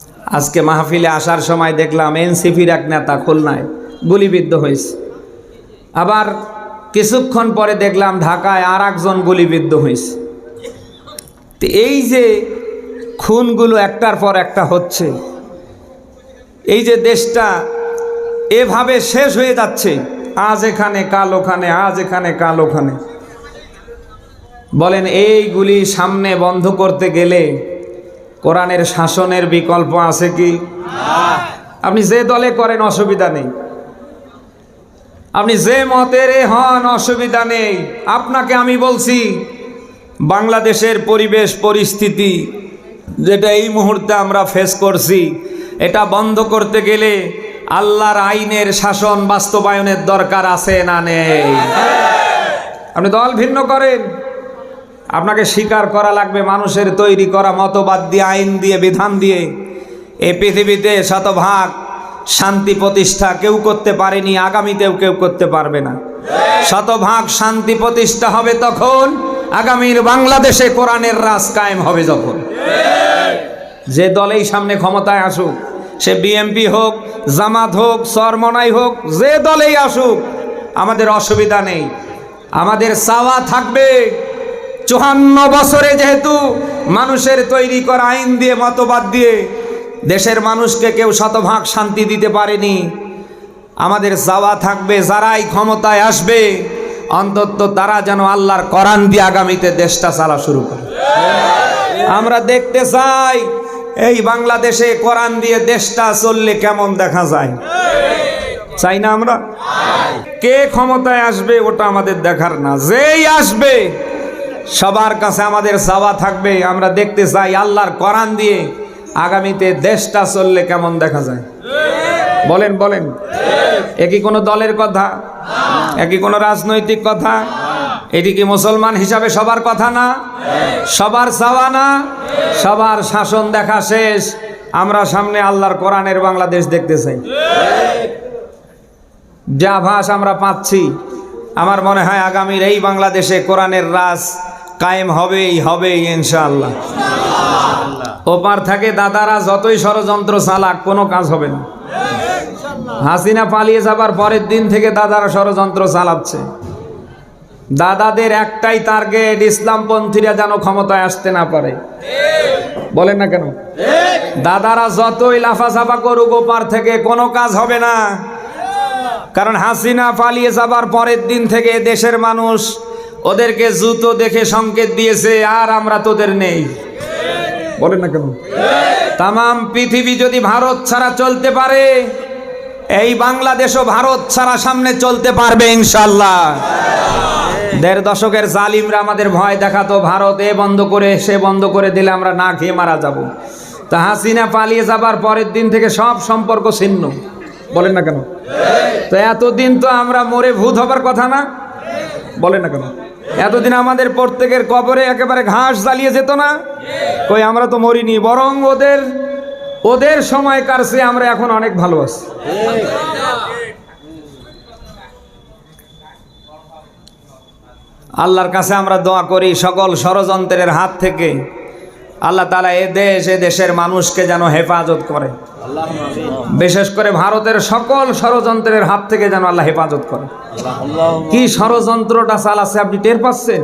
আজকে মাহফিলে আসার সময় দেখলাম এনসিপির এক নেতা খুলনায় গুলিবিদ্ধ হয়েছে। আবার কিছুক্ষণ পরে দেখলাম ঢাকায় আর একজন গুলিবিদ্ধ হয়েছে। তো এই যে খুনগুলো একটার পর একটা হচ্ছে, এই যে দেশটা এভাবে শেষ হয়ে যাচ্ছে, আজ এখানে কাল ওখানে, আজ এখানে কাল ওখানে, বলেন এইগুলি সামনে বন্ধ করতে গেলে কোরআনের শাসনের বিকল্প আছে কি? আপনি যে দলে করেন অসুবিধা নেই, আপনি যে মতের হন অসুবিধা নেই। আপনাকে আমি বলছি, বাংলাদেশের পরিবেশ পরিস্থিতি যেটা এই মুহূর্তে আমরা ফেস করছি, এটা বন্ধ করতে গেলে আল্লাহর আইনের শাসন বাস্তবায়নের দরকার আছে না নেই? আপনি দল ভিন্ন করেন, আপনাকে স্বীকার করা লাগবে মানুষের তৈরি করা মতবাদ দিয়ে, আইন দিয়ে, বিধান দিয়ে এই পৃথিবীতে শতভাগ শান্তি প্রতিষ্ঠা কেউ করতে পারেনি, আগামীতেও কেউ করতে পারবে না। শতভাগ শান্তি প্রতিষ্ঠা হবে তখন আগামীর বাংলাদেশে কোরআনের রাজ কায়েম হবে যখন। যে দলেই সামনে ক্ষমতায় আসুক, সে বিএনপি হোক, জামাত হোক, চরমনাই হোক, যে দলেই আসুক, আমাদের অসুবিধা নেই। আমাদের চাওয়া থাকবে 54 বছরে যেহেতু মানুষের তৈরি করা আইন দিয়ে, মতবাদ দিয়ে দেশের মানুষকে কেউ শতভাগ শান্তি দিতে পারেনি, আমাদের চাওয়া থাকবে যারাই ক্ষমতায় আসবে অন্তত তারা যেন আল্লাহর কোরআন দিয়ে আগামীতে দেশটা চালা শুরু করে। আমরা দেখতে চাই এই বাংলাদেশে কোরআন দিয়ে দেশটা চললে কেমন দেখা যায়, চাই না আমরা? কে ক্ষমতায় আসবে ওটা আমাদের দেখার না, যেই আসবে সবার কাছে আমাদের চাওয়া থাকবে আমরা দেখতে চাই আল্লাহর কোরআন দিয়ে আগামীতে দেশটা চললে কেমন দেখা যায়। বলেন বলেন, একই কোনো দলের কথা, একই কোনো রাজনৈতিক কথা, এটি কি মুসলমান হিসাবে সবার কথা না? সবার চাওয়া না? সবার শাসন দেখা শেষ, আমরা সামনে আল্লাহর কোরআনের বাংলাদেশ দেখতে চাই। যা আভাস আমরা পাচ্ছি, আমার মনে হয় আগামীর এই বাংলাদেশে কোরআনের রাজ কায়েম হবেই হবেই ইনশাআল্লাহ। ওপার থেকে দাদারা যতই ষড়যন্ত্র চালাক কোনো কাজ হবে না। হাসিনা পালিয়ে যাবার পরের দিন থেকে দাদারা ষড়যন্ত্র চালাচ্ছে। দাদাদের একটাই টার্গেট, ইসলামপন্থীরা যেন ক্ষমতায় আসতে না পারে। বলেন না কেন? দাদারা যতই লাফাঝাফা করুক ওপার থেকে কোনো কাজ হবে না, কারণ হাসিনা পালিয়ে যাবার পরের দিন থেকে দেশের মানুষ ওদেরকে জুতো দেখে সংকেত দিয়েছে, আর আমরা তোদের নেই। বলেন না কেন? তামাম পৃথিবী যদি ভারত ছাড়া চলতে পারে, এই বাংলাদেশও ভারত ছাড়া সামনে চলতে পারবে ইনশাআল্লাহ। 1.5 দশকের জালিমরা আমাদের ভয় দেখাতো, ভারত এ বন্ধ করে সে বন্ধ করে দিলে আমরা না খেয়ে মারা যাব। তা হাসিনা পালিয়ে যাবার পরের দিন থেকে সব সম্পর্ক ছিন্ন। বলেন না কেন? তো এতদিন তো আমরা মরে ভূত হবার কথা না? বলেন না কেন? এতদিন আমাদের প্রত্যেকের কবরে একেবারে ঘাস জ্বালিয়ে যেত না? কই আমরা তো মরিনি, বরং ওদের সময়কার চেয়ে আমরা এখন অনেক ভালো আছি। আল্লাহর কাছে আমরা দোয়া করি সকল ষড়যন্ত্রের হাত থেকে আল্লাহ তাআলা এ দেশের মানুষকে যেন হেফাজত করে, বিশেষ করে ভারতের সকল ষড়যন্ত্রের হাত থেকে যেন আল্লাহ হেফাজত করে। কি ষড়যন্ত্রটা চালাচ্ছে আপনি টের পাচ্ছেন?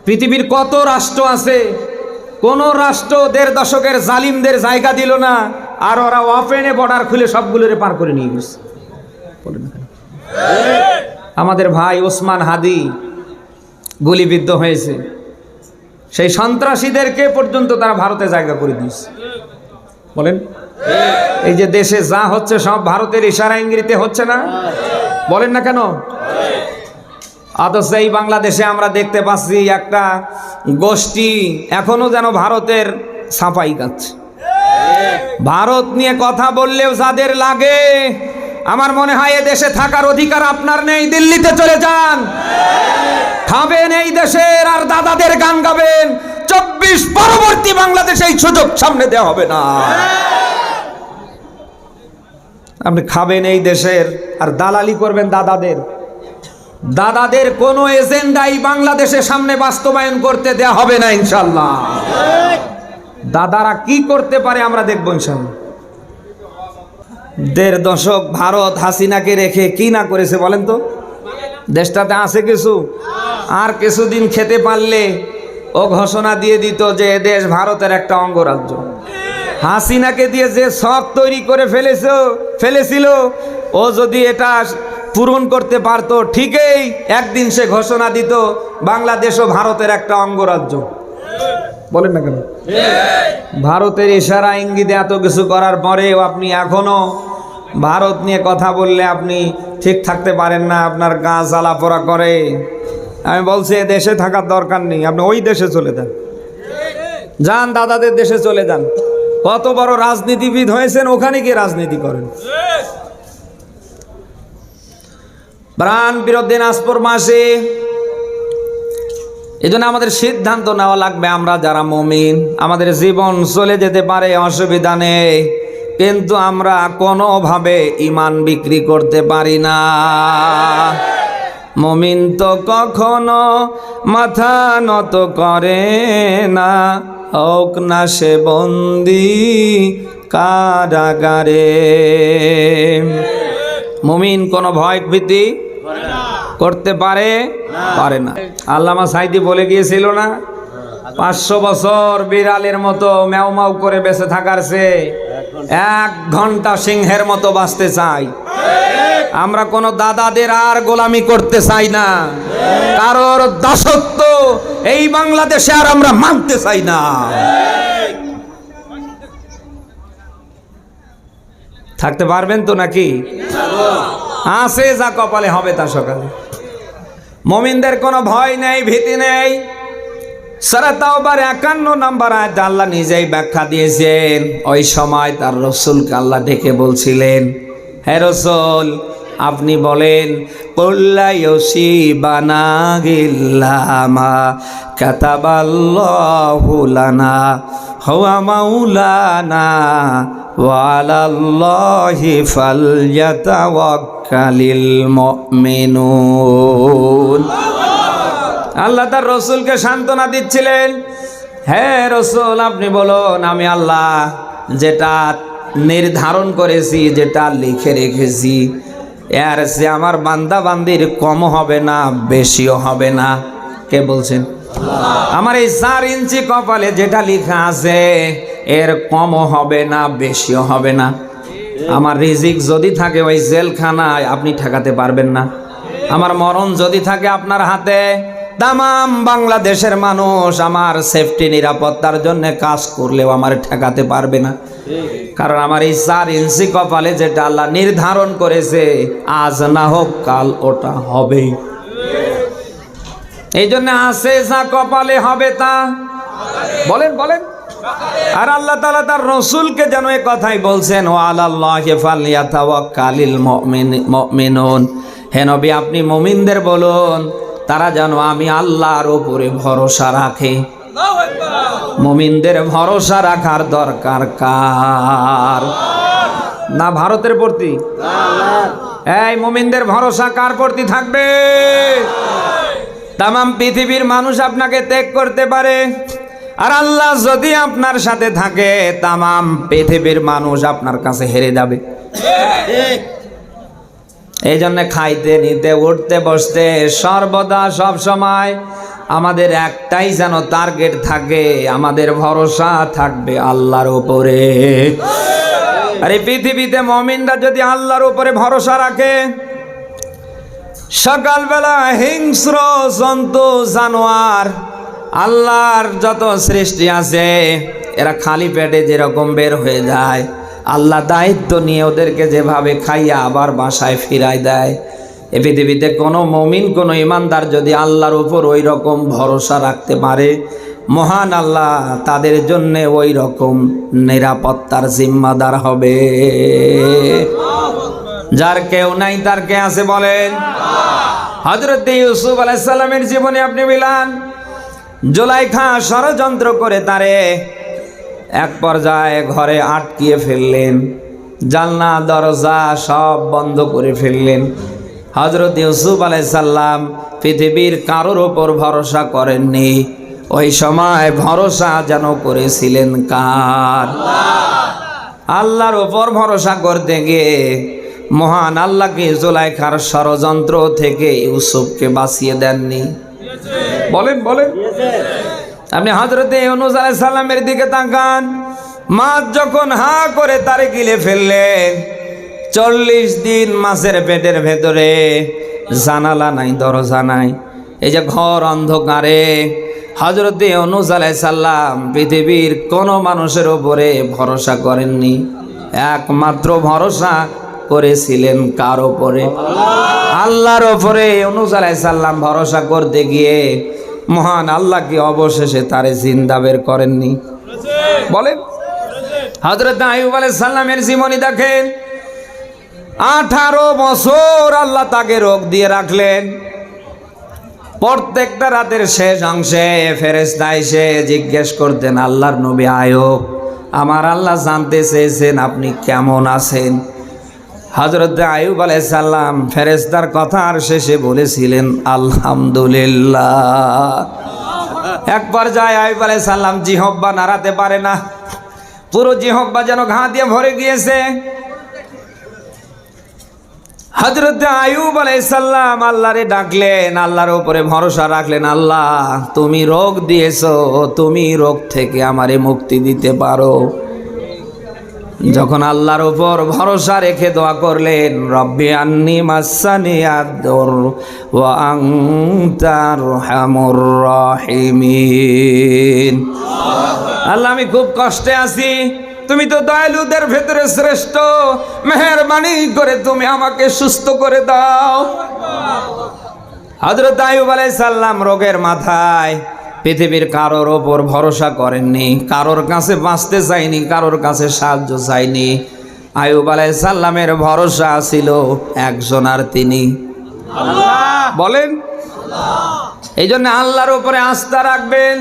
পৃথিবীর কত রাষ্ট্র আছে, কোন রাষ্ট্র 1.5 দশকের জালিমদের জায়গা দিল না, আর ওরা ওপেনে বর্ডার খুলে সবগুলোরে পার করে নিয়ে গেছে। আমাদের ভাই ওসমান হাদি গুলিবিদ্ধ হয়েছে, সেই সন্ত্রাসীদেরকে পর্যন্ত তারা ভারতে জায়গা করে দিয়েছে। বলেন, এই যে দেশে যা হচ্ছে সব ভারতের ইশারা ইঙ্গিতে হচ্ছে না? বলেন না কেন? অথচ এই বাংলাদেশে আমরা দেখতে পাচ্ছি একটা গোষ্ঠী এখনো যেন ভারতের ছাপাই গাচ্ছে। ভারত নিয়ে কথা বললেও যাদের লাগে, আমার মনে হয় এ দেশে থাকার অধিকার আপনার নেই, দিল্লিতে চলে যান, খাবেন এই দেশের আর দাদাদের গান গাবেন। 24 পরবর্তী বাংলাদেশে এই সুযোগ সামনে দেওয়া হবে না। আপনি খাবেন এই দেশের আর দালালি করবেন দাদাদের কোনো এজেন্ডাই বাংলাদেশের সামনে বাস্তবায়ন করতে দেয়া হবে না ইনশাআল্লাহ। দাদারা কি করতে পারে আমরা দেখবো ইনশাআল্লাহ। 1.5 দশক ভারত হাসিনাকে রেখে কি না করেছে বলেন তো? দেশটাতে আছে কিছু? আর কিছুদিন খেতে পারলে ও ঘোষণা দিয়ে দিত যে দেশ ভারতের একটা অঙ্গরাজ্য। হাসিনাকে দিয়ে যে শখ তৈরি করে ফেলেছিল, ও যদি এটা পূরণ করতে পারতো, ঠিকই একদিন সে ঘোষণা দিত বাংলাদেশও ভারতের একটা অঙ্গরাজ্য। বলেন না কেন? ভারতের ইশারা ইঙ্গিতে এত কিছু করার পরেও আপনি এখনো ভারত নিয়ে কথা বললে আপনি ঠিক থাকতে পারেন না, আপনার গা জ্বালা পোড়া করে। আমি বলছি এ দেশে থাকার দরকার নেই, আপনি ওই দেশে চলে যান, যান দাদাদের দেশে চলে যান। কত বড় রাজনীতিবিদ হয়েছেন, ওখানে গিয়ে রাজনীতি করেন। প্রাণ প্রিয় দিনাজপুর মাসে এই জন্য আমাদের সিদ্ধান্ত নেওয়া লাগবে, আমরা যারা মুমিন আমাদের জীবন চলে যেতে পারে অসুবিধা নেই, কিন্তু আমরা কোনোভাবে ঈমান বিক্রি করতে পারি না। মুমিন তো কখনো মাথা নত করে না, হোক না সে বন্দি কারাগারে। মুমিন কোনো ভয় ভীতি করতে পারে না। আল্লামা সাইদি বলে গিয়েছিল না, 500 বছর বিড়ালের মতো ম্যাও ম্যাও করে বেঁচে থাকার চেয়ে 1 ঘন্টা সিংহের মতো বাঁচতে চাই। আমরা কোনো দাদাদের আর গোলামি করতে চাই না, কারোর দাসত্ব এই বাংলাদেশে আর আমরা মানতে চাই না। থাকতে পারবেন তো নাকি? আছে যা কপালে হবে তা সকালে। মুমিনদের কোনো ভয় নেই, ভীতি নেই। সূরা তাওবার 51 নম্বর আয়াতে আল্লাহ নিজেই ব্যাখ্যা দিয়েছেন। ওই সময় তার রাসূলকে আল্লাহ ডেকে বলছিলেন, হে রাসূল আপনি বলেন, কুল্লা ইউসিবানা ইল্লা মা কাতাবাল্লাহু লানা হুয়া মাওলানা ওয়া আলাল্লাহি ফালইয়াতাওয়াক্কালিল মুমিনুন। আল্লাহ তার রাসূলকে সান্ত্বনা দিচ্ছিলেন, হে রাসূল আপনি বলুন, আমি আল্লাহ যেটা নির্ধারণ করেছি, যেটা লিখে রেখেছি, এর সে আমার বান্দা বান্দির কম হবে না, বেশিও হবে না। কে বলছেন? আমার এই 4 ইঞ্চি কপালে যেটা লেখা আছে এর কমও হবে না, বেশিও হবে না। আমার রিজিক যদি থাকে ওই জেলখানায়, আপনি ঠেকাতে পারবেন না। আমার মরণ যদি থাকে আপনার হাতে, তামাম বাংলাদেশের মানুষ আমার সেফটি নিরাপত্তার জন্য কাজ করলেও আমার ঠেকাতে পারবে না। কারণ আমার এই 4 ইঞ্চি কপালে যেটা আল্লাহ নির্ধারণ করেছে, আজ না হোক কাল ওটা হবেই। এই জন্য আছে যা কপালে হবে তা বলেন বলেন। আর আল্লাহ তাআলা তার রাসূলকে যেন এই কথাই বলছেন, ওয়া আলাল্লাহি ফালইয়াতাওয়াক্কালিল মুমিনুন। হে নবী আপনি মুমিনদের বলুন তারা যেন আমি আল্লাহর উপরে ভরসা রাখে। মুমিনদের ভরসা রাখার দরকার কার? না ভারতের প্রতি? এই মুমিনদের ভরসা কার প্রতি থাকবে? তামাম পৃথিবীর মানুষ আপনাকে ত্যাগ করতে পারে, আর আল্লাহ যদি আপনার সাথে থাকে তামাম পৃথিবীর মানুষ আপনার কাছে হেরে যাবে। এই জন্য খাইতে নিতে উঠতে বসতে সর্বদা সব সময় আমাদের একটাই যেন টার্গেট থাকে, আমাদের ভরসা থাকবে আল্লাহর উপরে। আর এই পৃথিবীতে মুমিনরা যদি আল্লাহর উপরে ভরসা রাখে, সকালবেলা হিংস্র জন্তু জানোয়ার আল্লাহর যত সৃষ্টি আছে এরা খালি পেটে যেরকম বের হয়ে যায়, আল্লাহ দায়িত্ব নিয়ে ওদেরকে যেভাবে খাইয়া আবার বাসায় ফিরাই দেয়। এ পৃথিবীতে কোনো মুমিন কোনো ইমানদার যদি আল্লাহর উপর ওই রকম ভরসা রাখতে পারে, মহান আল্লাহ তাদের জন্য ওই রকম নিরাপত্তার জিম্মাদার হবে। যার কেউ নাই তার কে আছে বলেন? হযরত ইউসুফ আলাইহিস সালামের জীবনে আপনি মিলান, জুলাইখা ষড়যন্ত্র করে তারে এক পর্যায়ে ঘরে আটকিয়ে ফেললেন, জানলা দরজা সব বন্ধ করে ফেললেন। হযরত ইউসুফ আলাইহিস সালাম পৃথিবীর কারোর ওপর ভরসা করেননি, ওই সময় ভরসা যেন করেছিলেন কার? আল্লাহর উপর ভরসা করতে গিয়ে মহান আল্লাহকে জুলাইখার ষড়যন্ত্র থেকে ইউসুফকে বাঁচিয়ে দেননি? বলেন বলেন। আপনি হযরতে ইউনূস আলাইহিস সালামের দিকে তাকান। মাছ যখন হা করে তারে গিলে ফেললেন, 40 দিন মাছের পেটের ভেতরে, জানালা নাই, দরজা নাই, এই যে ঘর অন্ধকারে। হযরতে ইউনূস আলাইহিস সালাম পৃথিবীর কোনো মানুষের উপরে ভরসা করেননি, একমাত্র ভরসা করেছিলেন কার উপরে? আল্লাহর উপরে। ইউনূস আলাইহিস সালাম ভরসা করতে গিয়ে মহান আল্লাহকে অবশেষে তারে জিন্দা বের করেননি? বলেন। হযরত আইয়ুব আলাইহিস সালামের জীবনী দেখেন। 18 বছর আল্লাহ তাকে রোগ দিয়ে রাখলেন। প্রত্যেকটা রাতের শেষ অংশে ফেরেশতা এসে জিজ্ঞেস করতেন, আল্লাহর নবী আইয়ুব, আমার আল্লাহ জানতে চেয়েছেন আপনি কেমন আছেন। হযরত আইয়ুব আলাইহিস সালাম ফেরেশতার কথার শেষে বলেছিলেন আলহামদুলিল্লাহ। এক পর্যায়ে আইয়ুব আলাইহিস সালাম জিহ্বা নাড়াতে পারে না, পুরো জিহ্বা যেন ঘা দিয়ে ভরে গিয়েছে। হযরত আইয়ুব আলাইহিস সালাম আল্লাহরে ডাকলেন, আল্লাহর উপরে ভরসা রাখলেন, আল্লাহ তুমি রোগ দিয়েছো, তুমি রোগ থেকে আমারে মুক্তি দিতে পারো। যখন আল্লাহর উপর ভরসা রেখে দোয়া করলেন, রব্বি আন্নি মাসানি আদ-দুর ওয়া আনতার আরহামুর রাহিমিন, আল্লাহ আমি খুব কষ্টে আছি, তুমি তো দয়ালুদের ভেতরে শ্রেষ্ঠ, মেহেরবানি করে তুমি আমাকে সুস্থ করে দাও। হযরত আইয়ুব আলাইহিস সালাম রোগের মাথায় পৃথিবীর কারোর ওপর ভরসা করেননি, কারোর কাছে বাঁচতে চাইনি, কারোর কাছে সাহায্য চাইনি। আইয়ুব আলাইহিস সালামের ভরসা ছিল একজন, আর তিনি আল্লাহ। বলেন। এই জন্য আল্লাহর উপরে আস্থা রাখবেন,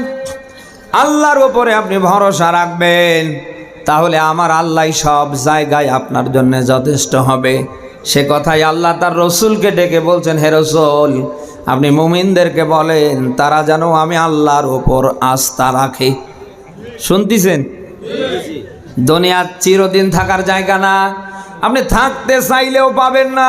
আল্লাহর উপরে আপনি ভরসা রাখবেন, তাহলে আমার আল্লাহ সব জায়গায় আপনার জন্য যথেষ্ট হবে। সে কথাই আল্লাহ তার রসুলকে ডেকে বলছেন, হে রসুল আপনি মুমিনদেরকে বলেন তারা যেন আমি আল্লাহর উপর আস্থা রাখে। শুনতেছেন? দুনিয়া চিরদিন থাকার জায়গা না, আপনি থাকতে চাইলেও পাবেন না।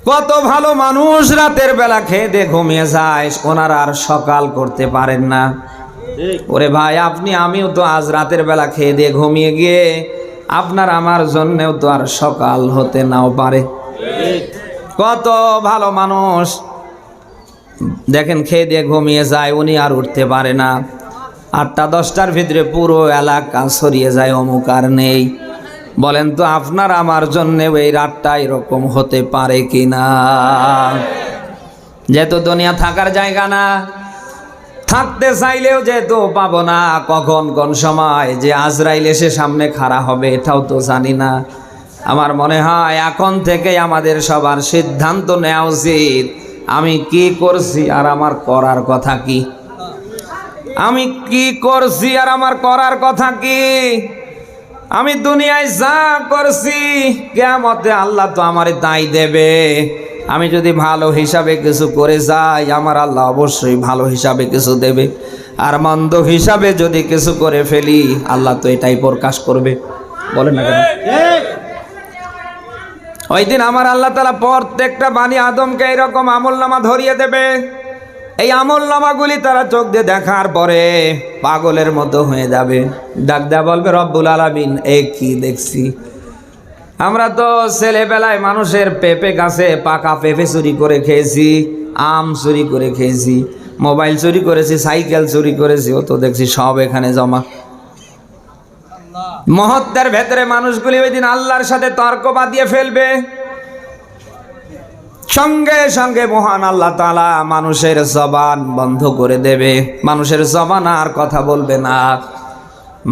কত ভালো মানুষ রাতের বেলা খেয়ে দিয়ে ঘুমিয়ে যায়, ওনারা আর সকাল করতে পারেন না। ওরে ভাই, আপনি আমিও তো আজ রাতের বেলা খেয়ে দিয়ে ঘুমিয়ে গিয়ে আপনার আমার জন্যেও তো আর সকাল হতে নাও পারে। কত ভালো মানুষ দেখেন খেয়ে দিয়ে ঘুমিয়ে যায়, উনি আর উঠতে পারে না। 8টা-10টার ভিতরে পুরো এলাকা ছড়িয়ে যায়, অমুক আর নেই। বলেন তো আপনার আমার জন্যে এই রাতটা এরকম হতে পারে কিনা? যেহেতু দুনিয়া থাকার জায়গা না, থাকতে চাইলেও যেহেতু পাবো না, কখন কোন সময় যে আজরাইল এসে সামনে খাড়া হবে এটাও তো জানি না। আমার মনে হয় এখন থেকে আমাদের সবার সিদ্ধান্ত নেওয়া উচিত, আমি কি করছি আর আমার করার কথা কি। আমি কি করছি আর আমার করার কথা কি। আমি দুনিয়ায় যা করছি কিয়ামতে আল্লাহ তো আমারে তাই দেবে। আমি যদি ভালো হিসাবে কিছু করে যাই, আমার আল্লাহ অবশ্যই ভালো হিসাবে কিছু দেবে। আর মন্দ হিসাবে যদি কিছু করে ফেলি, আল্লাহ তো এটাই প্রকাশ করবে। বলেন না কেন? ওই দিন আমার আল্লাহ তাআলা প্রত্যেকটা বানি আদমকে এরকম আমলনামা ধরিয়ে দেবে। এই আমলনামাগুলি তারা চোখ দিয়ে দেখার পরে পাগলের মতো হয়ে যাবে, ডাক দেয়া বলবে, রব্বুল আলামিন এ কি দেখছি। আমরা তো ছেলেবেলায় মানুষের পেঁপে গাছে পাকা পেঁপে চুরি করে খেয়েছি, আম চুরি করে খেয়েছি, মোবাইল চুরি করেছি, সাইকেল চুরি করেছি, ও তো দেখছি সব এখানে জমা। মুহূর্তের ভেতরে মানুষগুলি ওই দিন আল্লাহর সাথে তর্ক বাঁধিয়ে ফেলবে। সঙ্গে সঙ্গে মহান আল্লাহ তাআলা মানুষের জবান বন্ধ করে দেবে, মানুষের জবান আর কথা বলবে না।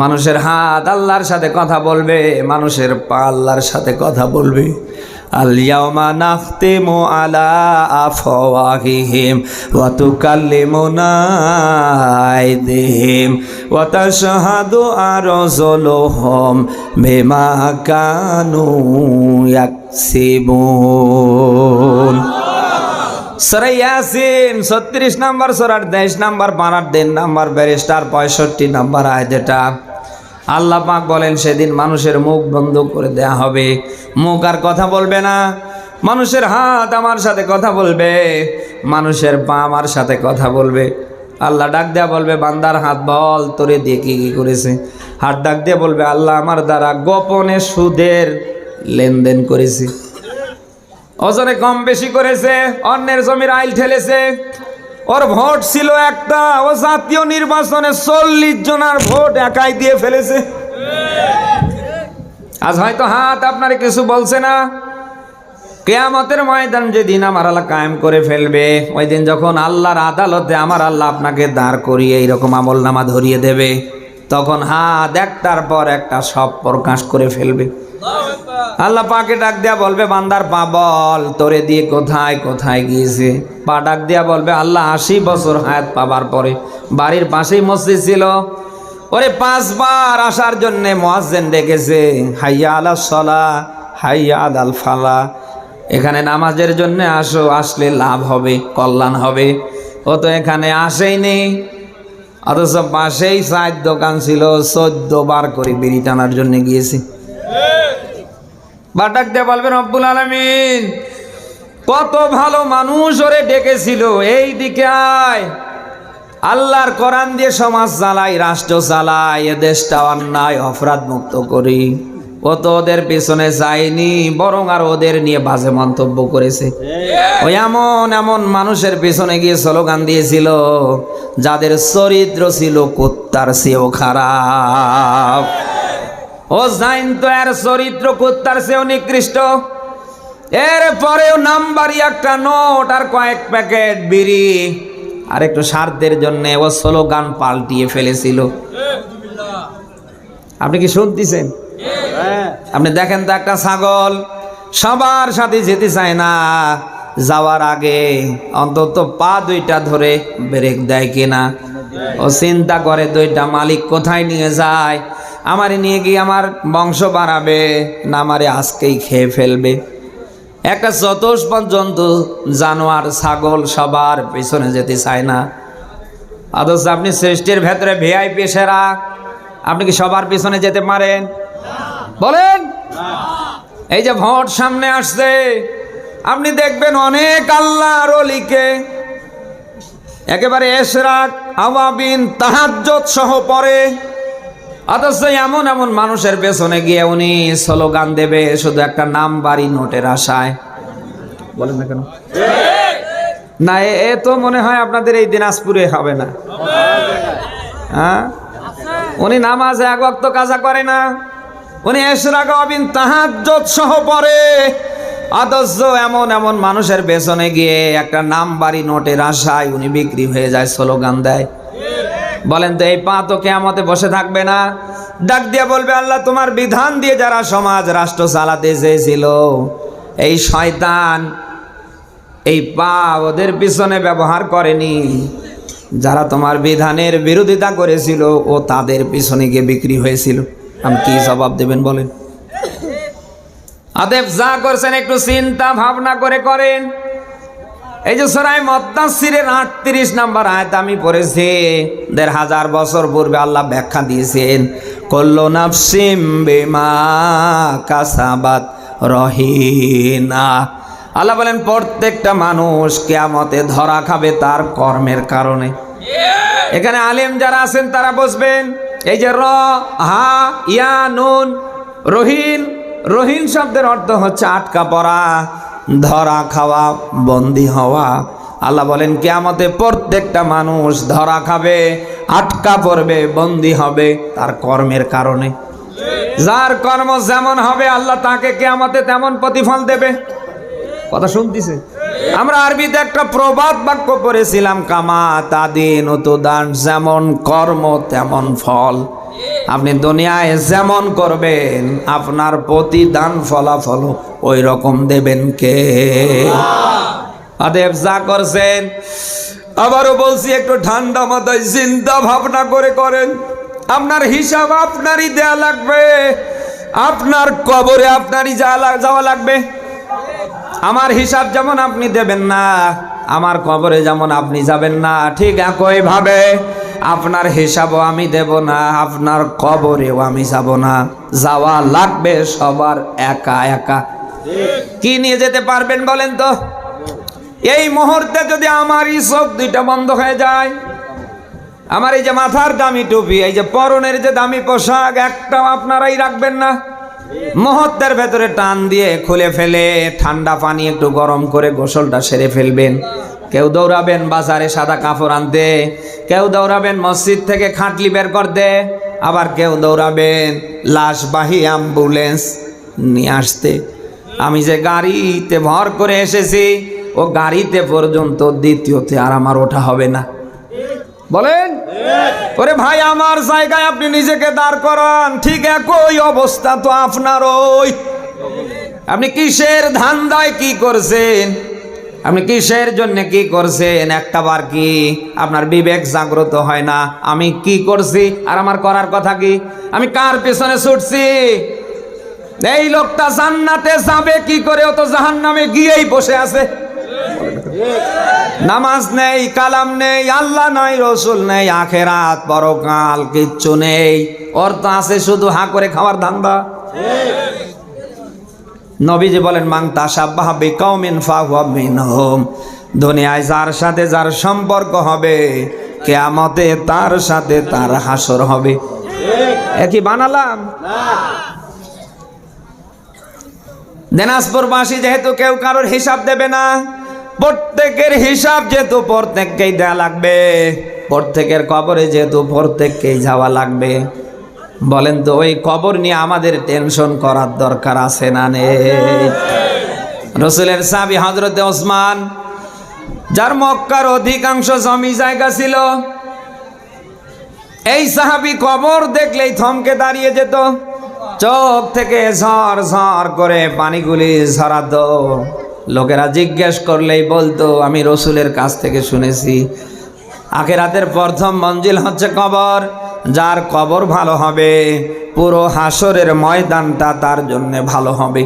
মানুষের হাত আল্লাহর সাথে কথা বলবে, মানুষের পা আল্লাহর সাথে কথা বলবে। আল ইয়াওমা নাখতিমু আলা আফওয়াহিহিম ওয়া তুকাল্লিমুনা আইদিহিম ওয়া তাশহাদু আরজুলুহুম বিমা কানু ইয়াকসিবুন। সূরা ইয়াসিন 36 নম্বর সূরার 23 নম্বর পারার 3 নম্বর ব্যারিস্টার 65 নম্বর আয়াত। এটা আল্লাহ পাক বলেন সেদিন মানুষের মুখ বন্ধ করে দেয়া হবে, মুখ আর কথা বলবে না। মানুষের হাত আমার সাথে কথা বলবে, মানুষের পা আমার সাথে কথা বলবে। আল্লাহ ডাক দেয়া বলবে, বান্দার হাত বল তোরে দিয়ে কি কি করেছে। হাত ডাক দিয়ে বলবে, আল্লাহ আমার দ্বারা গোপনে সুদের লেনদেন করেছি, ওজনে কম বেশি করেছে, অন্যের জমির আইল ঠেলেছে, ওর ভোট ছিল একটা, ও জাতীয় নির্বাচনে 40 জনের ভোট একাই দিয়ে ফেলেছে। আজ হয়তো হাত আপনার কিছু বলছে না, কিয়ামতের ময়দান যেদিন আমার আল্লাহ কায়েম করে ফেলবে, ওই দিন যখন আল্লাহর আদালতে আমার আল্লাহ আপনাকে দাঁড় করিয়ে এইরকম আমলনামা ধরিয়ে দেবে, তখন হাত একটার পর একটা সব প্রকাশ করে ফেলবে। আল্লাহ পাকে ডাক দেয়া বলবে, বান্দার পা বল তোরে দিয়ে কোথায় কোথায় গিয়েছে। পা ডাক দেয়া বলবে, আল্লাহ 80 বছর হায়াত পাবার পরে বাড়ির পাশেই মসজিদ ছিল, ওরে 5 বার আসার জন্য মুয়াজ্জিন ডেকেছে, হাইয়া আলাস সালাহ হাইয়া আলাল ফালাহ, এখানে নামাজের জন্য আসো, আসলে লাভ হবে, কল্যাণ হবে। ও তো এখানে আসেইনি, অথচ পাশেই চায়ের দোকান ছিল, 14 বার করে বিড়ি টানার জন্য গিয়েছে। বাটাক দিয়ে বলবেন, রব্বুল আলামিন কত ভালো মানুষ ওরে ডেকেছিল, এই দিকে আয়, আল্লাহর কোরআন দিয়ে সমাজ চালাই, রাষ্ট্র চালাই, এ দেশটা অন্যায় অপরাধ মুক্ত করি। ও তো ওদের পিছনে যায়নি, বরং আর ওদের নিয়ে বাজে মন্তব্য করেছে। ওই এমন এমন মানুষের পিছনে গিয়ে স্লোগান দিয়েছিল যাদের চরিত্র ছিল কুত্তার চেয়েও খারাপ। ও জানতো এর চরিত্র কুত্তার চেয়েও নিকৃষ্ট, এর পরেও নাম্বারি একটা নোট আর কয়েক প্যাকেট বিড়ি আর একটু স্বার্থের জন্য ও স্লোগান পাল্টিয়ে ফেলেছিল। আপনি কি শুনতেছেন? আপনি দেখেন তো, একটা ছাগল সবার সাথে যেতে চায় না, যাওয়ার আগে অন্তত পা 2টা ধরে ব্রেক দেয় কিনা। ও চিন্তা করে 2টা মালিক কোথায় নিয়ে যায়, আমারে নিয়ে গিয়ে আমার বংশ বাড়াবে না আমারে আজকেই খেয়ে ফেলবে। একটা চতুষ্পদ জন্তু জানোয়ার ছাগল সবার পিছনে যেতে চায় না, অথচ আপনি সৃষ্টির ভেতরে ভিআইপি সেরা, আপনি কি সবার পিছনে যেতে পারেন? বলেন। এই যে ভোট সামনে আসছে, আপনি দেখবেন অনেক আল্লাহর ওলিকে একেবারে ইশরাক আওয়াবিন তাহাজ্জুদ সহ পড়ে, অথচ এমন এমন মানুষের পেছনে গিয়ে উনি স্লোগান দেবে শুধু একটা নাম্বারি নোটের আশায়। বলেন না কেন? না, এ তো মনে হয় আপনাদের এই দিনাজপুরে হবে না। হ্যাঁ, উনি নামাজ 1 ওয়াক্ত কাজা করে না, উনি ইশরাক আওয়াবিন তাহাজ্জুদ সহ পড়ে, অথচ এমন এমন মানুষের পেছনে গিয়ে একটা নাম্বারি নোটের আশায় উনি বিক্রি হয়ে যায়, স্লোগান দেয়। বলেন তো, এই পা তো কিয়ামতে বসে থাকবে না, ডাক দিয়ে বলবে, আল্লাহ তোমার বিধান দিয়ে যারা সমাজ রাষ্ট্র চালাতে চেয়েছিল, এই শয়তান এই পা ওদের পিছনে ব্যবহার করেনি, যারা তোমার বিধানের বিরোধিতা করেছিল ও তাদের পিছনে গিয়ে বিক্রি হয়েছিল। আমি কি জবাব দেবেন বলেন? অতএব যা করছেন একটু চিন্তা ভাবনা করে করেন। এই যে সূরা মুদ্দাসসিরের 38 নম্বর আয়াত আমি পড়েছি, 1500 বছর পূর্বে আল্লাহ ব্যাখ্যা দিয়েছেন, কুল্লু নাফসিম বিমা কাসাবাত রহিনা। আল্লাহ বলেন প্রত্যেকটা মানুষ কিয়ামতে ধরা খাবে তার কর্মের কারণে। এখানে আলেম যারা আছেন তারা বুঝবেন, এই যে র হা ইয়া নুন রহিন, রহিন শব্দের অর্থ হচ্ছে আটকা পড়া, ধরা খাওয়া, বন্দী হওয়া। আল্লাহ বলেন কিয়ামতে প্রত্যেকটা মানুষ ধরা খাবে, আটকা পড়বে, বন্দী হবে তার কর্মের কারণে। যার কর্ম যেমন হবে আল্লাহ তাকে কিয়ামতে তেমন প্রতিফল দেবে। কথা শুনতেছে? আমরা আরবিতে একটা প্রবাদ বাক্য পড়েছিলাম, কামা তাদিন উতুদান, যেমন কর্ম তেমন ফল। আপনি দুনিয়ায় যেমন করবেন আপনার প্রতিদান ফলাফল ওই রকম দেবেন কে? অতএব যা করছেন, আবারও বলছি, একটু ঠান্ডা মাথায় চিন্তা ভাবনা করে করেন। আপনার হিসাব আপনারই দেয়া লাগবে, আপনার কবরে আপনারই যাওয়া লাগবে। আমার হিসাব যেমন আপনি দেবেন না, আমার কবরে যেমন আপনি যাবেন না, ঠিক একই ভাবে আপনার হিসাবও আমি দেব না, আপনার কবরেও আমি যাব না। যাওয়া লাগবে সবার একা একা। কি নিয়ে যেতে পারবেন বলেন তো? এই মুহূর্তে যদি আমারই চোখ দুইটা বন্ধ হয়ে যায়, আমার এই যে মাথার দামি টুপি, এই যে পরনের যে দামি পোশাক, একটাও আপনারাই রাখবেন না। মুহূর্তের ভেতরে টান দিয়ে খুলে ফেলে ঠান্ডা পানি একটু গরম করে গোসলটা সেরে ফেলবেন। কেউ দৌড়াবেন বাজারে সাদা কাপড় আনতে, কেউ দৌড়াবেন মসজিদ থেকে খাটলি বের করতে, আবার কেউ দৌড়াবেন লাশবাহী অ্যাম্বুলেন্স নিয়ে আসতে। আমি যে গাড়িতে ভর করে এসেছি, ও গাড়িতে পর্যন্ত দ্বিতীয়তে আর আমার ওঠা হবে না। বলেন ওরে ভাই, আমার জায়গায় আপনি নিজেকে দাঁড় করান, ঠিক একই অবস্থা তো আপনার। ওই আপনি কিসের ধান্দায় কি করছেন, আপনি কিসের জন্য কি করছেন, একটা বার কি আপনার বিবেক জাগ্রত হয় না? আমি কি করছি আর আমার করার কথা কি? আমি কার পেছনে ছুটছি? এই লোকটা জান্নাতে যাবে কি করে, ও তো জাহান্নামে গিয়েই বসে আছে। নামাজ নেই, কালাম নেই, আল্লাহ নাই, রসুল নেই, আখেরাত পরকাল কিচ্ছু নেই। ওর তো আছে শুধু হা করে খাওয়ার ধান্দা। নবীজি বলেন, মান তাশাব্বাহা বিকাউমিন ফাহুয়া মিনহুম। দুনিয়ায় যার সাথে যার সম্পর্ক হবে, কিয়ামতে তার সাথে তার হাসর হবে। একই বানালাম না। দিনাজপুরবাসী যেহেতু কেউ কারোর হিসাব দেবে না, প্রত্যেকের হিসাব যেহেতু প্রত্যেককেই দেয়া লাগবে, প্রত্যেকের কবরে যেহেতু প্রত্যেককেই যাওয়া লাগবে, বলেন তো ওই কবর নিয়ে আমাদের টেনশন করার দরকার আছে না নেই? রসুলের সাহাবী হযরতে ওসমান, যার মক্কার অধিকাংশ জমি জায়গা ছিল, এই সাহাবী কবর দেখলেই থমকে দাঁড়িয়ে যেত, চোখ থেকে ঝড় ঝড় করে পানিগুলি ঝরাতো। লোকেরা জিজ্ঞেস করলেই বলতো, আমি রসুলের কাছ থেকে শুনেছি আখিরাতের প্রথম মঞ্জিল হচ্ছে কবর। যার কবর ভালো হবে, পুরো হাসরের ময়দানটা তার জন্য ভালো হবে।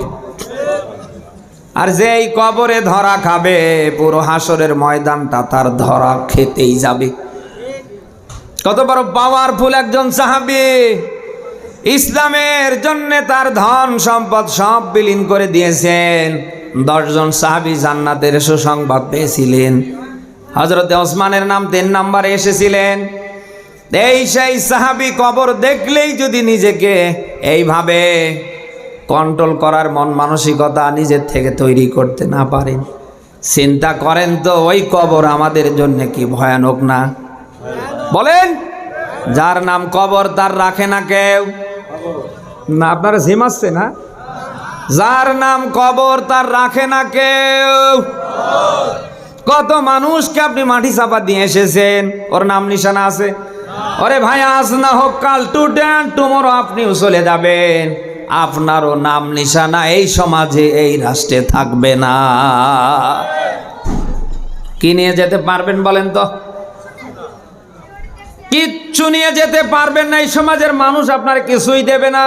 আর যেই কবরে ধরা খাবে, পুরো হাসরের ময়দানটা তার ধরা খেতেই যাবে। কত বড় পাওয়ারফুল একজন সাহাবী! ইসলামের জন্য তার ধন সম্পদ সব বিলীন করে দিয়েছেন। 10 জন সাহাবী জান্নাতের সুসংবাদ পেয়েছিলেন। হযরতে ওসমানের নাম 3 নম্বরে এসেছিলেন। এই সেই সাহাবী কবর দেখলেই যদি নিজেকে এইভাবে কন্ট্রোল করার মন মানসিকতা নিজের থেকে তৈরি করতে না পারেন, চিন্তা করেন তো ওই কবর আমাদের জন্য কি ভয়ানক না? বলেন, যার নাম কবর তার রাখে না কেউ না। আপনারা ঝিমাচ্ছে না? যার নাম কবর তার রাখে না কেউ। কত মানুষকে আপনি মাটি চাপা দিয়ে এসেছেন, ওর নাম নিশানা আছে? ওরে ভাই, আজ না হোক কাল, টুডে এন্ড টুমরো আপনিও চলে যাবেন, আপনারও নাম নিশানা এই সমাজে এই রাষ্ট্রে থাকবে না। কি নিয়ে যেতে পারবেন বলেন তো? কিচ্ছু নিয়ে যেতে পারবেন না। এই সমাজের মানুষ আপনার কিছুই দেবে না।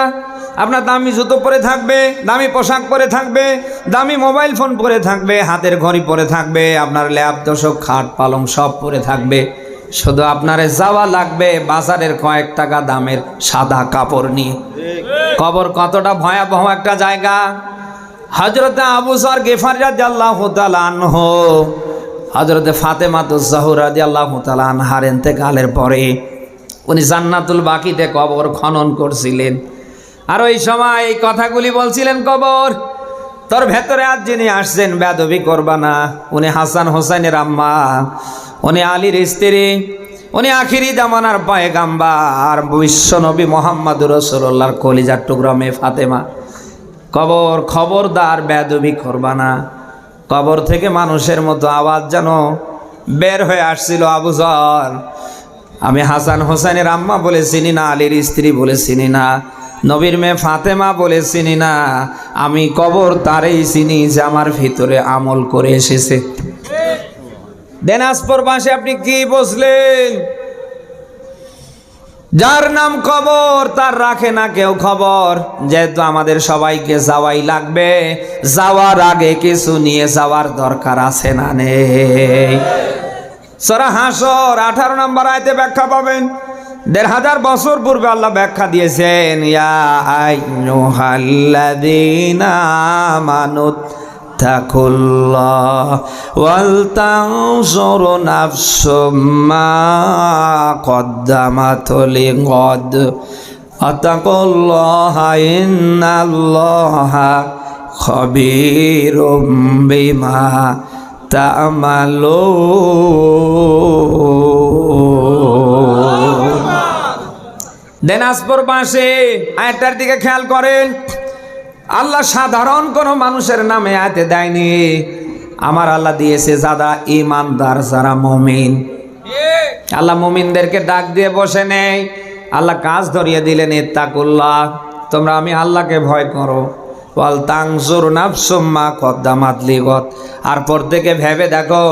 আপনার দামি জুতো পরে থাকবে, দামি পোশাক পরে থাকবে, দামি মোবাইল ফোন পরে থাকবে, হাতের ঘড়ি পরে থাকবে, আপনার ল্যাপ তোশক খাট পালং সব পরে থাকবে। শুধু আপনারে যাওয়া লাগবে বাজারের কয়েক টাকা দামের সাদা কাপড় নিয়ে। কবর কতটা ভয়াবহ একটা জায়গা! হযরতে আবু যর গিফারী রাদিয়াল্লাহু তাআলা আনহু, হযরতে ফাতেমাতুজ জাহরা রাদিয়াল্লাহু তাআলা আনহার ইন্তেকালের পরে উনি জান্নাতুল বাকিতে কবর খনন করছিলেন। আর ওই সময় এই কথাগুলি বলছিলেন, কবর তোর ভেতরে আজ যিনি আসছেন বেয়াদবি করবা না। উনি হাসান হোসেনের আম্মা, উনি আলীর স্ত্রী, উনি আখিরি জামানার পয়গাম্বার বিশ্বনবী মুহাম্মদুর রাসূলুল্লাহর কলিজার টুকরা মেয়ে ফাতেমা। কবর খবরদার বেয়াদবি করবা না। কবর থেকে মানুষের মতো আওয়াজ যেন বের হয়ে আসছিল। আবু যর, আমি হাসান হোসেনের আম্মা বলে চিনি না, আলীর স্ত্রী বলে চিনি না, নবীর মেয়ে ফাতেমা বলে চিনি না, আমি কবর তারেই চিনি যে আমার ভিতরে আমল করে এসেছে। দিনাজপুরবাসী আপনি কি বুঝলেন? যার নাম কবর তার রাখে না কেউ খবর। যেহেতু আমাদের সবাইকে যাওয়াই লাগবে, যাওয়ার আগে কিছু নিয়ে যাওয়ার দরকার আছে না নেই? সূরা হাসর 18 নম্বর আয়াতে ব্যাখ্যা পাবেন। ১৫০০ বছর পূর্বে আল্লাহ ব্যাখ্যা দিয়েছেন, ইয়া আইয়ুহাল্লাযীনা আমানু তাকুল্লাহ ওয়াল তানজুর নাফসুম মা কদ্দামাত লিগাদ আতাকুল্লাহা ইন্নাল্লাহা খাবীরুম বিমা তা'মালুন। দিনাজপুর বাসে আয়াতটার দিকে খেয়াল করেন। আল্লাহ সাধারণ কোন মানুষের নামে আয়াতে দেয়নি, আমার আল্লাহ দিয়েছে যারা ঈমানদার, যারা মুমিন। আল্লাহ মুমিনদেরকে ডাক দিয়ে বসে নেই, আল্লাহ কাজ ধরিয়ে দিলেন, ইত্তাকুল্লাহ, তোমরা আমি আল্লাহকে ভয় করো। ওয়াল তানজুর নাফসুম মা কদ্দামাত লিগাদ, আর পর থেকে ভেবে দেখো,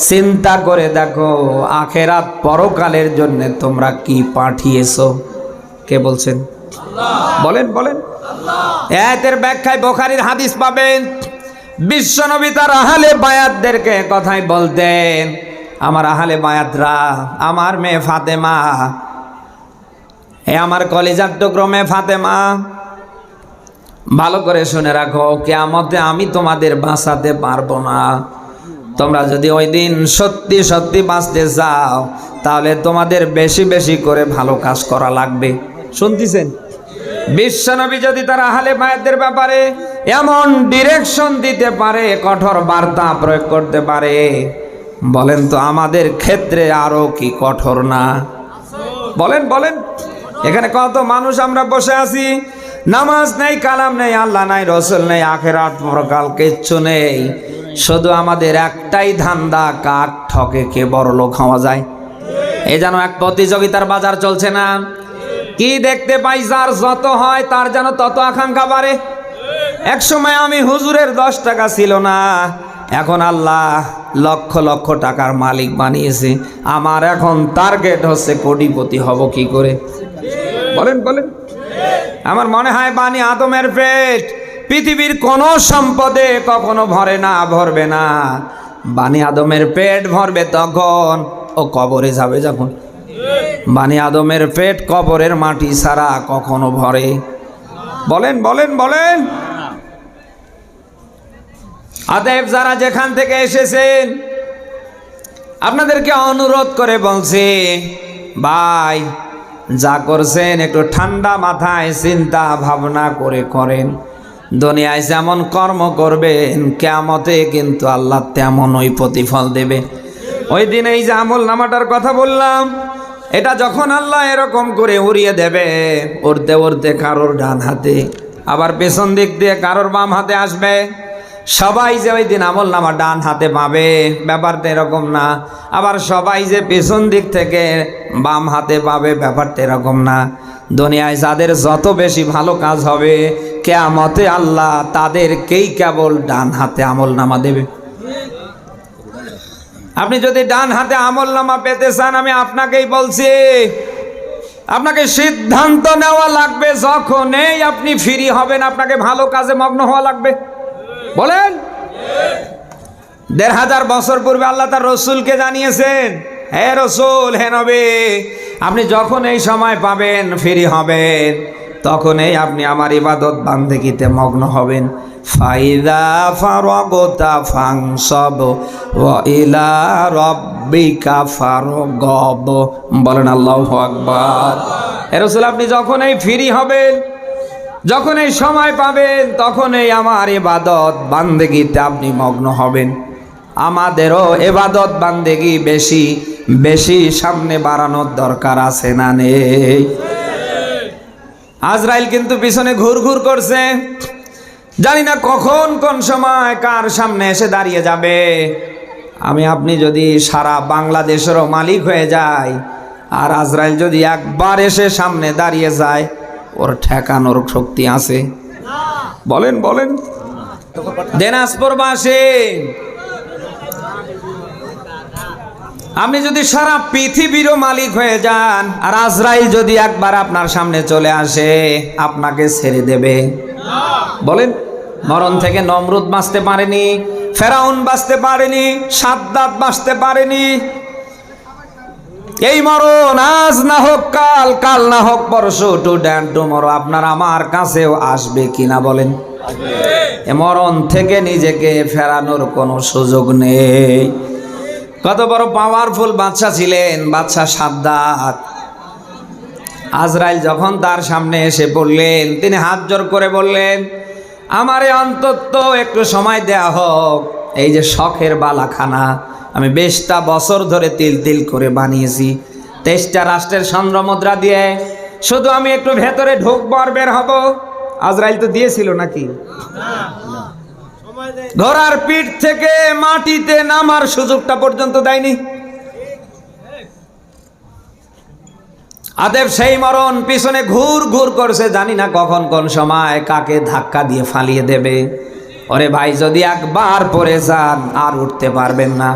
চিন্তা করে দেখো, আখেরাত পরকালের জন্য তোমরা কি পাঠিয়েছো। কে বলছেন? বলেন বলেন। আয়াতের ব্যাখ্যায় বুখারীর হাদিস পাবেন। বিশ্বনবী তার আহলে বায়াতদেরকে কথাই বলতেন, আমার আহলে বায়াতরা, আমার মেয়ে ফাতেমা, আমার কলিজার টুকরো মেয়ে ফাতেমা, ভালো করে শুনে রাখো, কিয়ামতে আমি তোমাদের বাঁচাতে পারবো না। তোমরা যদি ওই দিন সত্যি সত্যি বাঁচতে চাও, তাহলে তোমাদের বেশি বেশি করে ভালো কাজ করা লাগবে। শুনতেছেন? বিশ্বনবী যদি তার আহলে বায়াতদের ব্যাপারে এমন ডিরেকশন দিতে পারে, কঠোর বার্তা প্রয়োগ করতে পারে, বলেন তো আমাদের ক্ষেত্রে আরো কি কঠোর না? বলেন বলেন। এখানে কত মানুষ আমরা বসে আছি, নামাজ নেই, কালাম নেই, আল্লাহ নাই, রসুল নেই, আখেরাত পরকাল কিচ্ছু নেই। শুধু আমাদের একটাই ধান্দা, কাক ঠকে কে বড় লোক হওয়া যায়। এই যেন এক প্রতিযোগিতার বাজার চলছে না? কি দেখতে পাই, যার যত হয় তার যেন তত আকাঙ্ক্ষা বাড়ে। এক সময় আমি হুজুরের 10 টাকা ছিল না, এখন আল্লাহ লক্ষ লক্ষ টাকার মালিক বানিয়েছে। আমার এখন টার্গেট হচ্ছে কোটিপতি হব কি করে। বলেন বলেন। আমার মনে হয় বানি আদমের পেট পৃথিবীর কোন সম্পদে কখনো ভরে না, ভরবে না। বানি আদমের পেট ভরবে তখন ও কবরে যাবে যখন। বানি আদমের পেট কবরের মাটি ছাড়া কখনো ভরে? বলেন বলেন বলেন। অতএব যারা যেখান থেকে এসেছেন, আপনাদেরকে অনুরোধ করে বলছি, ভাই যা করছেন একটু ঠান্ডা মাথায় চিন্তা ভাবনা করে করেন। দুনিয়ায় যেমন কর্ম করবেন, কিয়ামতে কিন্তু আল্লাহ তেমনই প্রতিফল দেবে। ওই দিন এই যে আমল নামাটার কথা বললাম, এটা যখন আল্লাহ এরকম করে উড়িয়ে দেবে, উড়তে উড়তে কারোর ডান হাতে, আবার পেছন দিক দিয়ে কারোর বাম হাতে আসবে। সবাই যে ওই দিন আমল নামা ডান হাতে পাবে, ব্যাপারটা এরকম না। আবার সবাই যে পেছন দিক থেকে বাম হাতে পাবে, ব্যাপারটা এরকম না। দুনিয়ায় যাদের যত বেশি ভালো কাজ হবে, কিয়ামতে আল্লাহ তাদেরকেই কেবল ডান হাতে আমল নামা দেবে। আপনি যদি ডান হাতে আমল নামা পেতে চান, আমি আপনাকেই বলছি, আপনাকে সিদ্ধান্ত নেওয়া লাগবে, যখনই আপনি ফ্রি হবেন আপনাকে ভালো কাজে মগ্ন হওয়া লাগবে। বলেন। ১৫০০ বছর পূর্বে আল্লাহ তার রসুলকে জানিয়েছেন, হে রসুল, হে নবী, আপনি যখন এই সময় পাবেন, ফ্রি হবেন, তখনই আপনি আমার ইবাদত বান্দেগিতে মগ্ন হবেন। ফাইদা ফারাগতা ফানসাব ওয়া ইলা রাব্বিকা ফারগাব। বলেন আল্লাহু আকবার। হে রাসূল, আপনি যখন এই ফ্রি হবেন, যখন এই সময় পাবেন, তখনই আমার ইবাদত বান্দেগিতে আপনি মগ্ন হবেন। আমাদেরও ইবাদত বান্দেগি বেশি বেশি সামনে বাড়ানোর দরকার আছে না নেই? আজরাইল কিন্তু পিছনে ঘুর ঘুর করছে, জানি না কখন কোন সময় কার সামনে এসে দাঁড়িয়ে যাবে। আমি আপনি যদি সারা বাংলাদেশেরও মালিক হয়ে যাই, আর আজরাইল যদি একবার এসে সামনে দাঁড়িয়ে যায়, ওর ঠেকানোর শক্তি আছে? বলেন বলেন। দিনাজপুরবাসী আপনি যদি সারা পৃথিবীরও মালিক হয়ে যান আর আজরাইল যদি একবার আপনার সামনে চলে আসে, আপনাকে ছেড়ে দেবে? বলেন। মরণ থেকে নমরুদ বাঁচতে পারেনি, ফেরাউন বাঁচতে পারেনি, সাদ্দাত বাঁচতে পারেনি। এই মরণ আজ না হোক কাল, কাল না হোক পরশু, টুডে অ্যান্ড টুমরো আপনার আমার কাছেও আসবে কিনা বলেন? এ মরণ থেকে নিজেকে ফেরানোর কোনো সুযোগ নেই। কত বড় পাওয়ারফুল বাদশা ছিলেন বাদশা সাদ্দাত। আজরাইল যখন তার সামনে এসে পড়লেন, তিনি হাত জোর করে বললেন, আমারে অন্তত একটু সময় দেয়া হোক। এই যে শখের বালাখানা আমি 20টা বছর ধরে তিল তিল করে বানিয়েছি, 23টা রাষ্ট্রের স্বর্ণ মুদ্রা দিয়ে, শুধু আমি একটু ভেতরে ঢুকবো আর বের হব। আজরাইল তো দিয়েছিল নাকি? ঘোড়ার পিঠ থেকে মাটিতে নামার সুযোগটা পর্যন্ত দেয়নি। আদেব সেই মরণ পিছনে ঘুর ঘুর করছে, জানি না কখন কোন সময় কাকে ধাক্কা দিয়ে ফালিয়ে দেবে। ওরে ভাই, যদি একবার পড়ে যান আর উঠতে পারবেন না।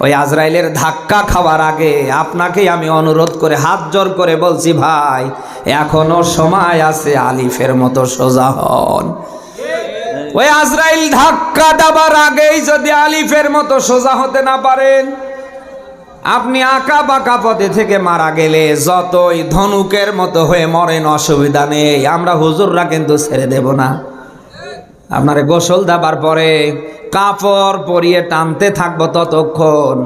ওই আজরাইলের ধাক্কা খাওয়ার আগে আপনাকেই আমি অনুরোধ করে হাত জোর করে বলছি, ভাই এখনো সময় আছে, আলিফের মতো সোজা হন। ওই আজরাইল ধাক্কা দেবার আগেই যদি আলিফের মতো সোজা হতে না পারেন, আপনি আঁকা বাঁকা পথে থেকে মারা গেলে যতই ধনুকের মতো হয়ে মরেন অসুবিধা নেই, আমরা হুজুররা কিন্তু ছেড়ে দেব না। আপনারে গোসল দেবার পরে কাপড় পরিয়ে টানতে থাকবো ততক্ষণ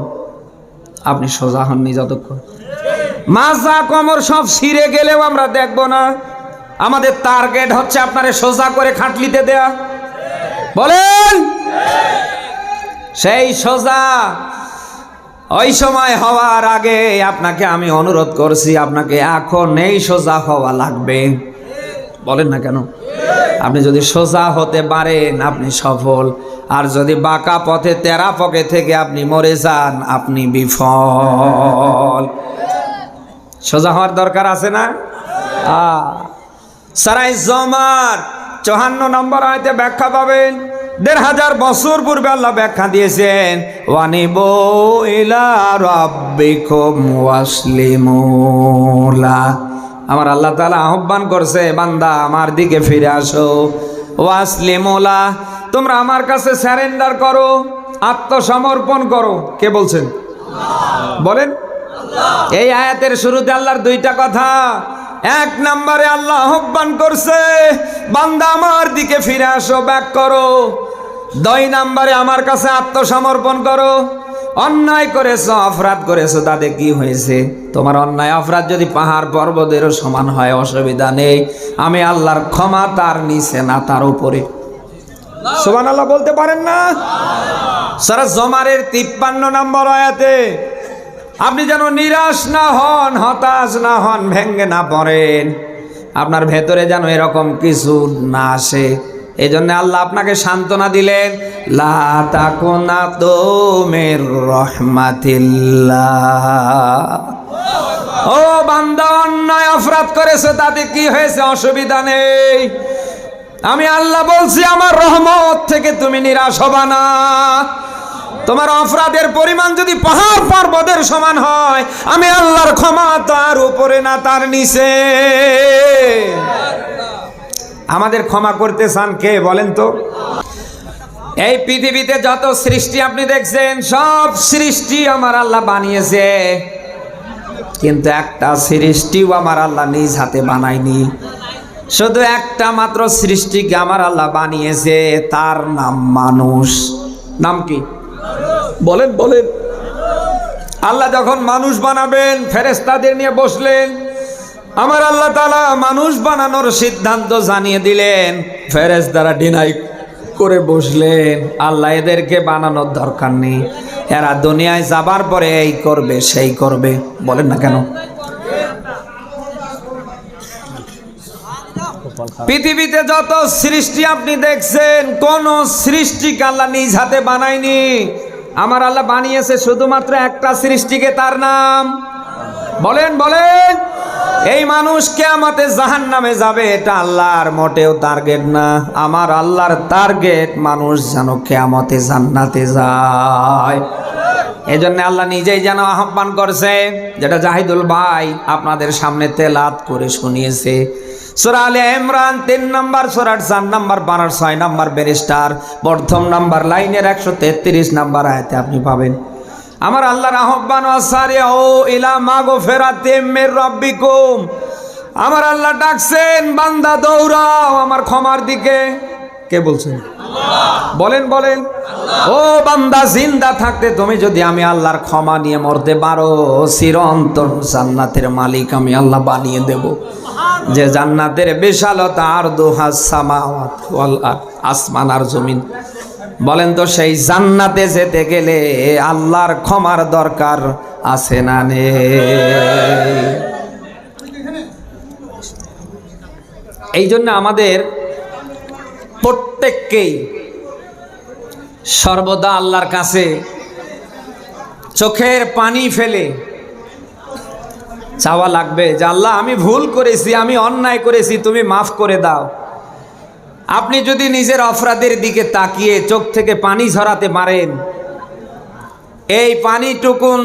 আপনি সোজা হননি। যতক্ষণ মাজা কোমর সব ছিঁড়ে গেলেও আমরা দেখব না। আমাদের টার্গেট হচ্ছে আপনারে সোজা করে খাটলিতে দেয়া। বলেন। সেই সোজা ওই সময় হওয়ার আগে আপনাকে আমি অনুরোধ করছি, আপনাকে এখন এই সোজা হওয়া লাগবে। বলেন না কেন? আপনি যদি সোজা হতে পারেন আপনি সফল, আর যদি বাঁকা পথে তেরা পথে থেকে আপনি মরে যান আপনি বিফল। সোজা হওয়ার দরকার আছে না? সারাই জমার 54 নম্বর আয়াতে ব্যাখ্যা পাবেন। 1500 বছর পূর্বে আল্লাহ ব্যাখ্যা দিয়েছেন, ওয়ানিবু ইলা রাব্বিকুম ওয়াসলিমু লাহ। আমার আল্লাহ তাআলা আহ্বান করছে, বান্দা আমার দিকে ফিরে আসো, ওয়াসলিমু লাহ, তোমরা আমার কাছে সারেন্ডার করো, আত্মসমর্পণ করো। কে বলছেন? বলেন। এই আয়াতের শুরুতে আল্লাহর দুইটা কথা। এক নম্বরে আল্লাহ আহ্বান করছে, বান্দা আমার দিকে ফিরে আসো, ব্যাক করো। 2 নম্বরে আমার কাছে আত্মসমর্পণ করো। অন্যায় করেছো, অপরাধ করেছো, তাতে কি হয়েছে? তোমার অন্যায় অপরাধ যদি পাহাড় পর্বতেরও সমান হয় অসুবিধা নেই, আমি আল্লাহর ক্ষমা তার নিচে না তার উপরে। সুবহানাল্লাহ বলতে পারেন না? সূরা জুমারের 53 নম্বর আয়াতে আপনি যেন নিরাশ না হন, হতাশ না হন, ভেঙ্গে না পড়েন, আপনার ভেতরে যেন এরকম কিছু না আসে। এই জন্য আল্লাহ আপনাকে সান্ত্বনা দিলেন, লা তাকুনাতু মির রাহমাতিল্লাহ। ও বান্দা, অন্যায় অপরাধ করেছে, তাতে কি হয়েছে? অসুবিধা নেই। আমি আল্লাহ বলছি, আমার রহমত থেকে তুমি নিরাশ হবা না। তোমার অপরাধের পরিমাণ যদি পাহাড় পর্বতের সমান হয়, আমি আল্লাহর ক্ষমা তার উপরে না তার নিচে। আমাদের ক্ষমা করতে চান কে বলেন তো? এই পৃথিবীতে যত সৃষ্টি আপনি দেখছেন, সব সৃষ্টি আমার আল্লাহ বানিয়েছে, কিন্তু একটা সৃষ্টিও আমার আল্লাহ নিজ হাতে বানায়নি। শুধু একটা মাত্র সৃষ্টিকে আমার আল্লাহ বানিয়েছে, তার নাম মানুষ। নাম কি? বলেন বলেন। আল্লাহ যখন মানুষ বানাবেন, ফেরেশতাদের নিয়ে বসলেন, আমার আল্লাহ তাআলা মানুষ বানানোর সিদ্ধান্ত জানিয়ে দিলেন। ফেরেশতারা ডিনাই করে বসলেন, আল্লাহ এদেরকে বানানোর দরকার নেই, এরা দুনিয়ায় যাবার পরে এই করবে সেই করবে। বলেন না কেন? পৃথিবীতে যত সৃষ্টি আপনি দেখছেন, কোন সৃষ্টিকে আল্লাহ নিজ হাতে বানায়নি। আমার আল্লাহ বানিয়েছে শুধুমাত্র একটা সৃষ্টিকে, তার নাম বলেন বলেন। এই মানুষ কিয়ামতে জাহান্নামে যাবে, এটা আল্লাহর মোটেও টার্গেট না। আমার আল্লাহর টার্গেট মানুষ যেন কিয়ামতে জান্নাতে যায়। এই জন্য আল্লাহ নিজেই যেন আহ্বান করছে, যেটা জাহিদুল ভাই আপনাদের সামনে তেলাওয়াত করে শুনিয়েছে। সূরা আলে ইমরান 3 নম্বর সূরার 4 নম্বর পারার 6 নম্বর ব্যারিস্টার প্রথম নম্বর লাইনের 133 নম্বর আয়াতে আপনি পাবেন আমার আল্লাহর আহ্বান, ওয়াসারিউ ইলা মাগফিরাতিম মির রাব্বিকুম। আমার আল্লাহ ডাকছেন, বান্দা দৌড়াও আমার ক্ষমার দিকে। কে বলছেন? বলেন বলেন। ও বান্দা, জিন্দা থাকতে তুমি যদি আমি আল্লাহর ক্ষমা নিয়ে মরতে পারো, চিরন্তন জান্নাতের মালিক আমি আল্লাহ বানিয়ে দেব। যে জান্নাতের বিশালতা আর দুহাস সামাওয়াত ওয়াল আরদ, আসমান আর জমিন। বলেন তো সেই জান্নাতে যেতে গেলে আল্লাহর ক্ষমার দরকার আছে না নেই? এই জন্য আমাদের প্রত্যেককেই সর্বদা আল্লাহর কাছে চোখের পানি ফেলে চাওয়া লাগবে যে আল্লাহ আমি ভুল করেছি, আমি অন্যায় করেছি, তুমি মাফ করে দাও। আপনি যদি নিজের অপরাধের দিকে তাকিয়ে চোখ থেকে পানি ঝরাতে পারেন, এই পানিটুকুন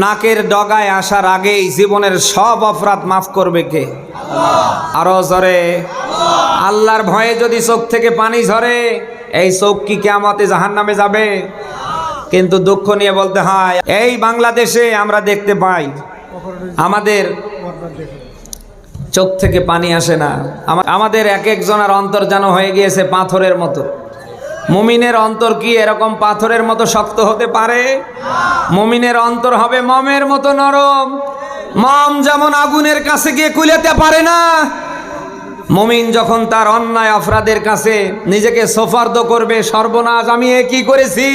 নাকের ডগায় আসার আগেই জীবনের সব অপরাধ মাফ করবে কে? আরো জোরে। আল্লাহর ভয়ে যদি চোখ থেকে পানি ঝরে, এই চোখ কি কিয়ামতে জাহান্নামে যাবে? কিন্তু দুঃখ নিয়ে বলতে হয়, এই বাংলাদেশে আমরা দেখতে পাই আমাদের চোখ থেকে পানি আসে না। আমাদের এক একজনের অন্তর যেন হয়ে গিয়েছে পাথরের মতো। মুমিনের অন্তর কি এরকম পাথরের মতো শক্ত হতে পারে? মুমিনের অন্তর হবে মমের মতো নরম। মম যেমন আগুনের কাছে গিয়ে কুলাতে পারে না, মুমিন যখন তার অন্যায় অপরাধের কাছে নিজেকে সোফার্দ করবে, সর্বনাশ আমি এ কি করেছি,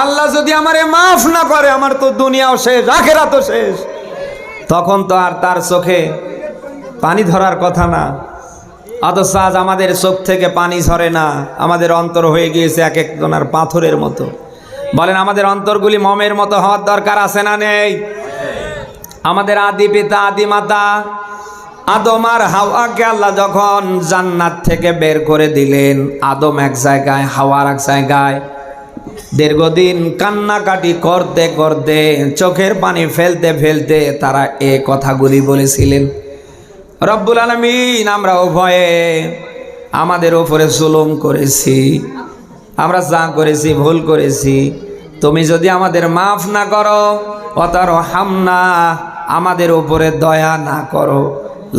আল্লাহ যদি আমারে মাফ না করে আমার তো দুনিয়াও শেষ, আখিরাতও শেষ, তখন তো আর তার চোখে পানি ধরার কথা না। অথচ আজ আমাদের চোখ থেকে পানি ঝরে না, আমাদের অন্তর হয়ে গিয়েছে এক একজনের পাথরের মতো। বলেন আমাদের অন্তরগুলি মমের মতো হওয়ার দরকার আছে না নেই? আমাদের আদি পিতা আদি মাতা আদম আর হাওয়াকে আল্লাহ যখন জান্নাত থেকে বের করে দিলেন, আদম এক জায়গায়, হাওয়া আর এক জায়গায়, দীর্ঘদিন কান্নাকাটি করতে করতে চোখের পানি ফেলতে ফেলতে তারা এ কথাগুলি বলেছিলেন, রব্বুল আলামিন আমরা উভয়ে আমাদের উপরে জুলুম করেছি, আমরা যা করেছি ভুল করেছি, তুমি যদি আমাদের মাফ না করো, ওয়াতারহামনা আমাদের উপরে দয়া না করো,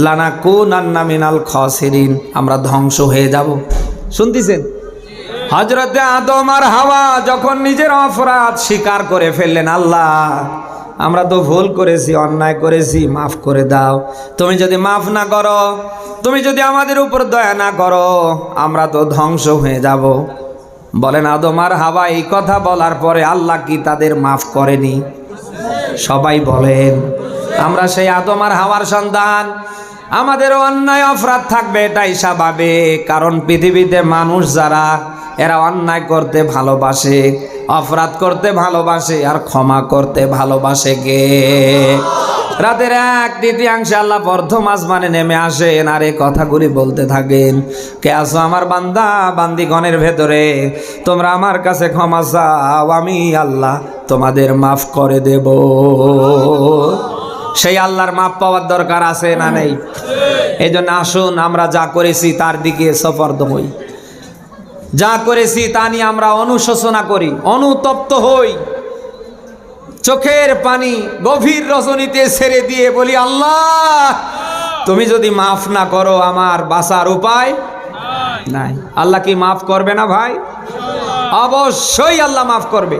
লানাকুনান্না মিনাল খাসিরিন আমরা ধ্বংস হয়ে যাব। শুনতেছেন? হযরতে আদম আর হাওয়া যখন নিজের অপরাধ স্বীকার করে ফেললেন, আল্লাহ আমরা তো ভুল করেছি, অন্যায় করেছি, মাফ করে দাও। তুমি যদি মাফ না করো, তুমি যদি আমাদের উপর দয়া না করো, আমরা তো ধ্বংস হয়ে যাব। বলেন আদম আর হাওয়া এই কথা বলার পরে আল্লাহ কি তাদের মাফ করেনি? সবাই বলেন। আমরা সেই আদম আর হাওয়ার সন্তান, আমাদেরও অন্যায় অপরাধ থাকবে, এটাই স্বাভাবিক। কারণ পৃথিবীতে মানুষ যারা, এরা অন্যায় করতে ভালোবাসে, অপরাধ করতে ভালোবাসে, আর ক্ষমা করতে ভালোবাসে কে? রাতের 1/3 আল্লাহ প্রথম আসমানে নেমে আসেন আর এই কথাগুলি বলতে থাকেন, কে আছো আমার বান্দা বান্দিগণের ভেতরে, তোমরা আমার কাছে ক্ষমা চাও, আমি আল্লাহ তোমাদের মাফ করে দেব। সেই আল্লাহর মাফ পাওয়ার দরকার আছে না নেই? এই জন্য আসুন আমরা যা করেছি তার দিকে সফরদ হই, যা করেছি তা নিয়ে আমরা অনুশোচনা করি, অনুতপ্ত হই, চোখের পানি গভীর রজনীতে ছেড়ে দিয়ে বলি, আল্লাহ তুমি যদি মাফ না করো আমার বাঁচার উপায় নাই। আল্লাহ কি মাফ করবে না ভাই? অবশ্যই আল্লাহ মাফ করবে।